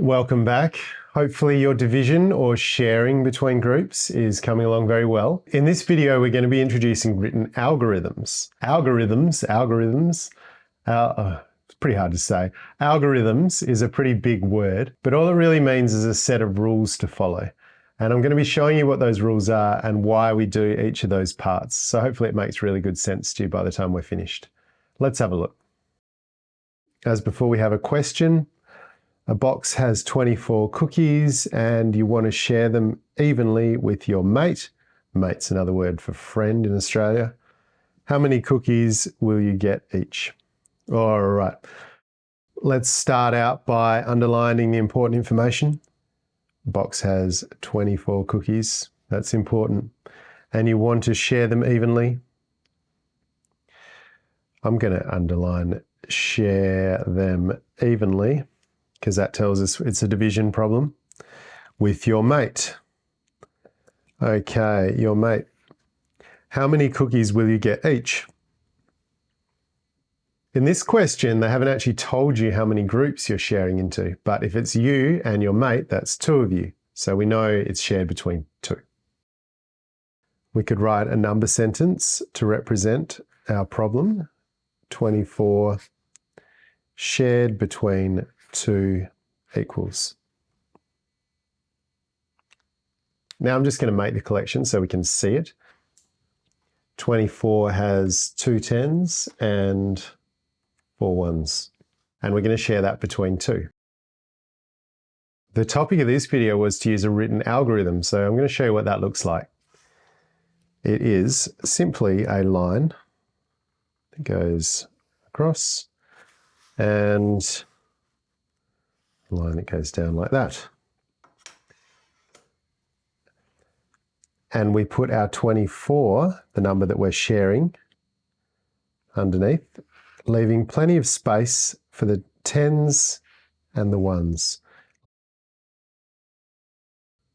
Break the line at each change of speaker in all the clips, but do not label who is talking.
Welcome back. Hopefully your division or sharing between groups is coming along very well. In this video, we're going to be introducing written algorithms. It's pretty hard to say. Algorithms is a pretty big word, but all it really means is a set of rules to follow. And I'm going to be showing you what those rules are and why we do each of those parts. So hopefully it makes really good sense to you by the time we're finished. Let's have a look. As before, we have a question. A box has 24 cookies and you want to share them evenly with your mate. Mate's another word for friend in Australia. How many cookies will you get each? All right. Let's start out by underlining the important information. The box has 24 cookies. That's important. And you want to share them evenly. I'm going to underline share them evenly, because that tells us it's a division problem, with your mate. Okay, your mate. How many cookies will you get each? In this question, they haven't actually told you how many groups you're sharing into, but if it's you and your mate, that's two of you. So we know it's shared between two. We could write a number sentence to represent our problem. 24 shared between 2 equals. Now I'm just going to make the collection so we can see it. 24 has 2 10s and 4 1s, and we're going to share that between 2. The topic of this video was to use a written algorithm, so I'm going to show you what that looks like. It is simply a line that goes across and a line that goes down like that. And we put our 24, the number that we're sharing, underneath, leaving plenty of space for the 10s and the 1s.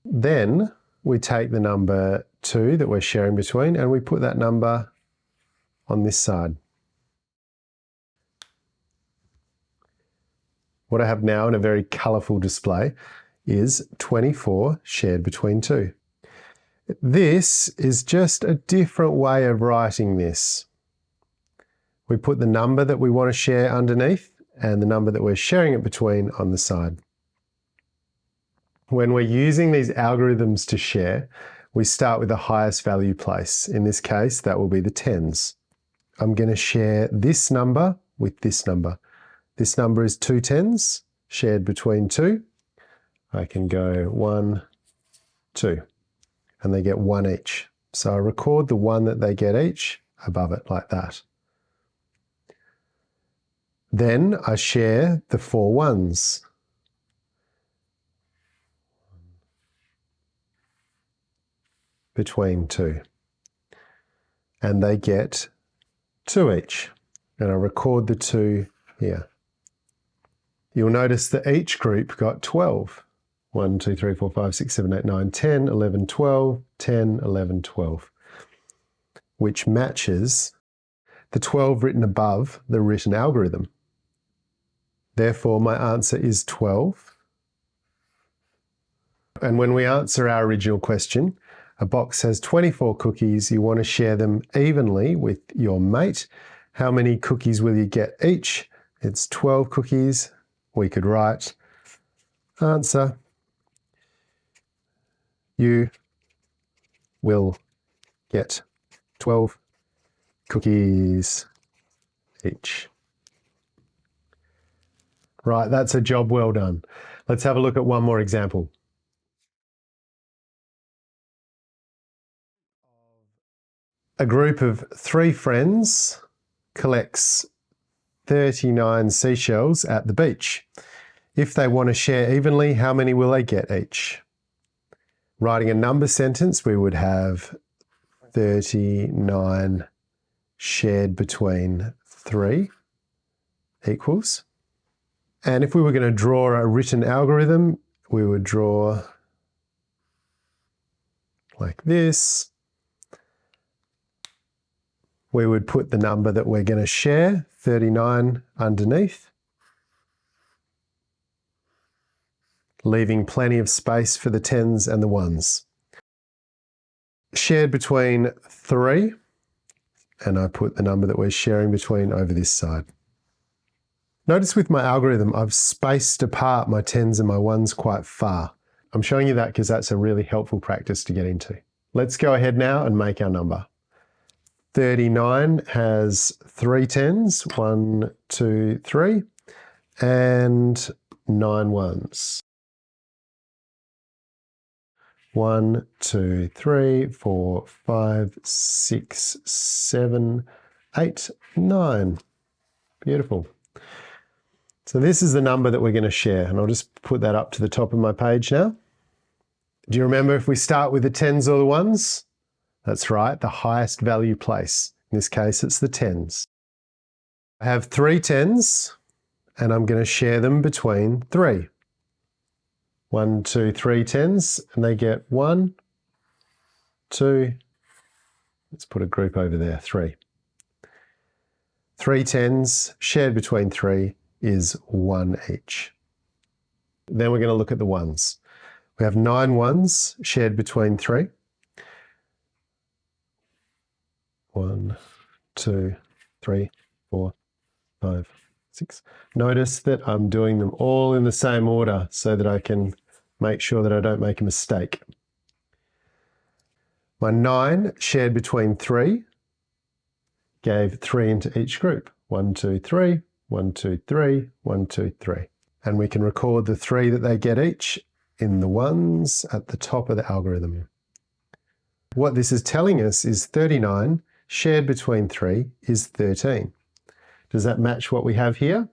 Then we take the number 2 that we're sharing between and we put that number on this side. What I have now in a very colourful display is 24 shared between 2. This is just a different way of writing this. We put the number that we want to share underneath and the number that we're sharing it between on the side. When we're using these algorithms to share, we start with the highest value place. In this case, that will be the 10s. I'm going to share this number with this number. This number is 2 10s shared between 2. I can go 1, 2, and they get 1 each. So I record the 1 that they get each above it like that. Then I share the 4 1s. Between 2. And they get 2 each. And I record the 2 here. You'll notice that each group got 12. 1, 2, 3, 4, 5, 6, 7, 8, 9, 10, 11, 12, 10, 11, 12, which matches the 12 written above the written algorithm. Therefore, my answer is 12. And when we answer our original question, a box has 24 cookies. You want to share them evenly with your mate. How many cookies will you get each? It's 12 cookies. We could write answer. You will get 12 cookies each. Right, that's a job well done. Let's have a look at one more example. A group of 3 friends collects 39 seashells at the beach. If they want to share evenly, how many will they get each? Writing a number sentence, we would have 39 shared between 3 equals. And if we were going to draw a written algorithm, we would draw like this. We would put the number that we're going to share, 39, underneath. leaving plenty of space for the 10s and the 1s. Shared between 3, and I put the number that we're sharing between over this side. Notice with my algorithm, I've spaced apart my 10s and my 1s quite far. I'm showing you that because that's a really helpful practice to get into. Let's go ahead now and make our number. 39 has 3 10s, 1, 2, 3, and 9 1s. 1, 2, 3, 4, 5, 6, 7, 8, 9. Beautiful. So this is the number that we're going to share, and I'll just put that up to the top of my page now. Do you remember if we start with the 10s or the 1s? That's right, the highest value place. In this case, it's the 10s. I have 3 10s, and I'm going to share them between 3. 1, 2, 3 10s, and they get 1, 2, let's put a group over there, 3. 3 10s shared between 3 is 1 each. Then we're going to look at the 1s. We have 9 1s shared between 3. 1, 2, 3, 4, 5, 6. Notice that I'm doing them all in the same order so that I can make sure that I don't make a mistake. My 9 shared between 3 gave 3 into each group. 1, 2, 3, 1, 2, 3, 1, 2, 3. And we can record the 3 that they get each in the 1s at the top of the algorithm. What this is telling us is 39 shared between 3 is 13. Does that match what we have here?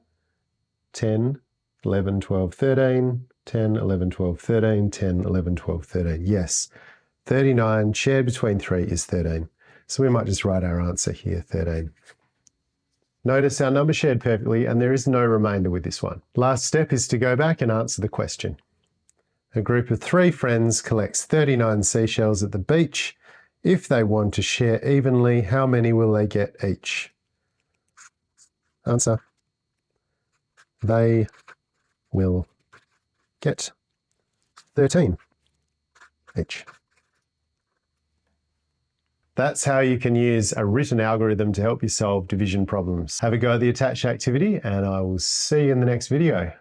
10, 11, 12, 13, 10, 11, 12, 13, 10, 11, 12, 13. Yes, 39 shared between 3 is 13. So we might just write our answer here, 13. Notice our number shared perfectly, and there is no remainder with this one. Last step is to go back and answer the question. A group of 3 friends collects 39 seashells at the beach. If they want to share evenly, how many will they get each? Answer. They will get 13 each. That's how you can use a written algorithm to help you solve division problems. Have a go at the attached activity, and I will see you in the next video.